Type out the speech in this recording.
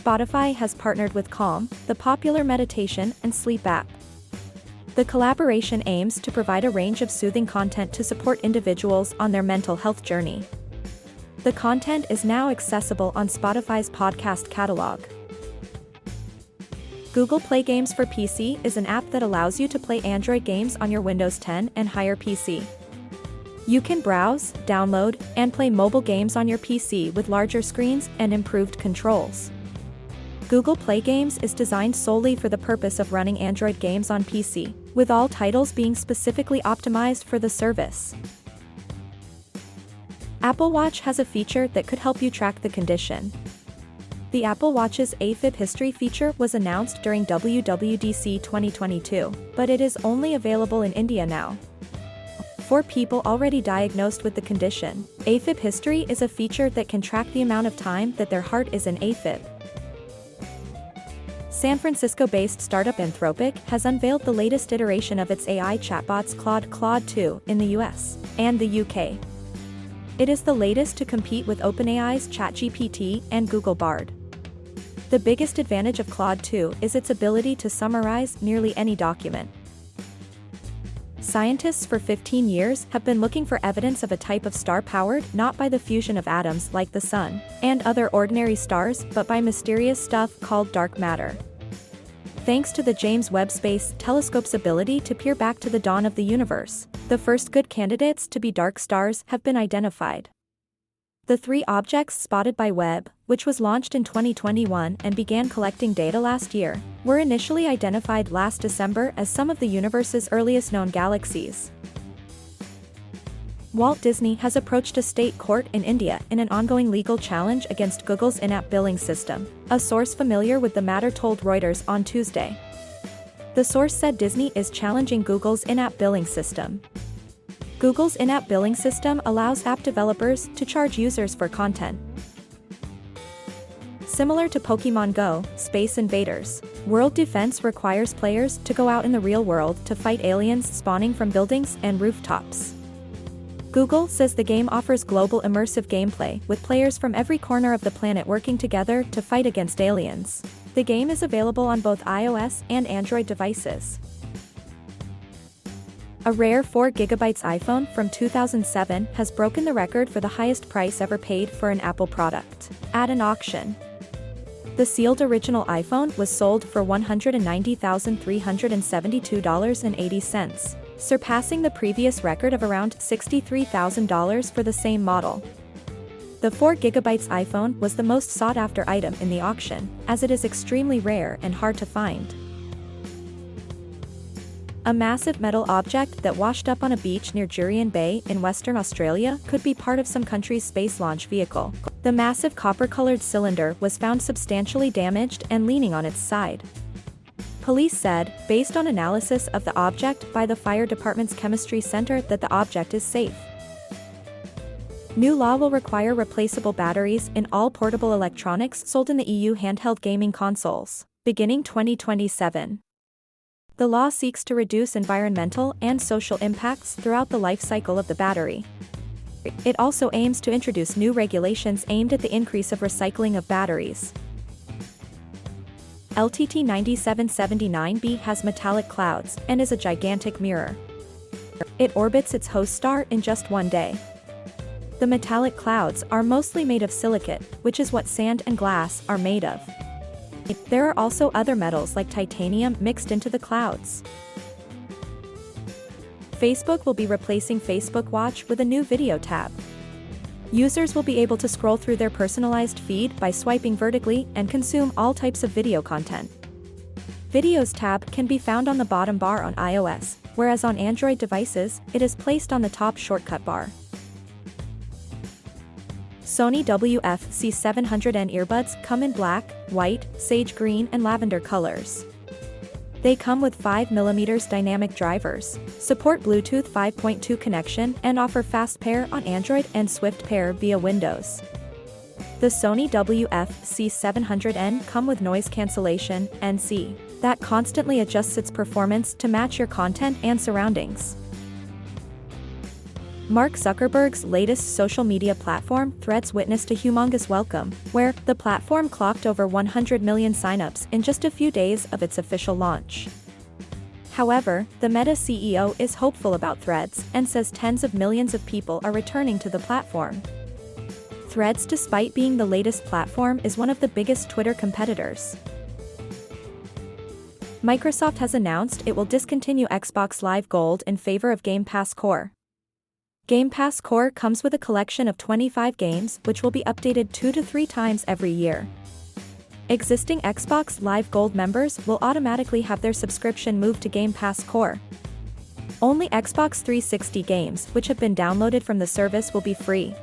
Spotify has partnered with Calm, the popular meditation and sleep app. The collaboration aims to provide a range of soothing content to support individuals on their mental health journey. The content is now accessible on Spotify's podcast catalog. Google Play Games for PC is an app that allows you to play Android games on your Windows 10 and higher PC. You can browse, download, and play mobile games on your PC with larger screens and improved controls. Google Play Games is designed solely for the purpose of running Android games on PC, with all titles being specifically optimized for the service. Apple Watch has a feature that could help you track the condition. The Apple Watch's AFib history feature was announced during WWDC 2022, but it is only available in India now. For people already diagnosed with the condition, AFib history is a feature that can track the amount of time that their heart is in AFib. San Francisco-based startup Anthropic has unveiled the latest iteration of its AI chatbots Claude 2 in the US and the UK. It is the latest to compete with OpenAI's ChatGPT and Google Bard. The biggest advantage of Claude 2 is its ability to summarize nearly any document. Scientists for 15 years have been looking for evidence of a type of star powered not by the fusion of atoms like the Sun and other ordinary stars but by mysterious stuff called dark matter. Thanks to the James Webb Space Telescope's ability to peer back to the dawn of the universe, the first good candidates to be dark stars have been identified. The 3 objects spotted by Webb, which was launched in 2021 and began collecting data last year, were initially identified last December as some of the universe's earliest known galaxies. Walt Disney has approached a state court in India in an ongoing legal challenge against Google's in-app billing system, a source familiar with the matter told Reuters on Tuesday. The source said Disney is challenging Google's in-app billing system. Google's in-app billing system allows app developers to charge users for content. Similar to Pokémon Go, Space Invaders, World Defense requires players to go out in the real world to fight aliens spawning from buildings and rooftops. Google says the game offers global immersive gameplay with players from every corner of the planet working together to fight against aliens. The game is available on both iOS and Android devices. A rare 4GB iPhone from 2007 has broken the record for the highest price ever paid for an Apple product at an auction. The sealed original iPhone was sold for $190,372.80, surpassing the previous record of around $63,000 for the same model. The 4GB iPhone was the most sought-after item in the auction, as it is extremely rare and hard to find. A massive metal object that washed up on a beach near Jurien Bay in Western Australia could be part of some country's space launch vehicle. The massive copper-colored cylinder was found substantially damaged and leaning on its side. Police said, based on analysis of the object by the fire department's chemistry center, that the object is safe. New law will require replaceable batteries in all portable electronics sold in the EU handheld gaming consoles, beginning 2027. The law seeks to reduce environmental and social impacts throughout the life cycle of the battery. It also aims to introduce new regulations aimed at the increase of recycling of batteries. LTT 9779b has metallic clouds and is a gigantic mirror. It orbits its host star in just one day. The metallic clouds are mostly made of silicate, which is what sand and glass are made of. There are also other metals like titanium mixed into the clouds. Facebook will be replacing Facebook Watch with a new video tab. Users will be able to scroll through their personalized feed by swiping vertically and consume all types of video content. Videos tab can be found on the bottom bar on iOS, whereas on Android devices, it is placed on the top shortcut bar. Sony WF-C700N earbuds come in black, white, sage green and lavender colors. They come with 5mm dynamic drivers, support Bluetooth 5.2 connection and offer fast pair on Android and swift pair via Windows. The Sony WF-C700N come with noise cancellation, NC, that constantly adjusts its performance to match your content and surroundings. Mark Zuckerberg's latest social media platform, Threads, witnessed a humongous welcome, where the platform clocked over 100 million signups in just a few days of its official launch. However, the Meta CEO is hopeful about Threads and says tens of millions of people are returning to the platform. Threads, despite being the latest platform, is one of the biggest Twitter competitors. Microsoft has announced it will discontinue Xbox Live Gold in favor of Game Pass Core. Game Pass Core comes with a collection of 25 games which will be updated 2 to 3 times every year. Existing Xbox Live Gold members will automatically have their subscription moved to Game Pass Core. Only Xbox 360 games which have been downloaded from the service will be free.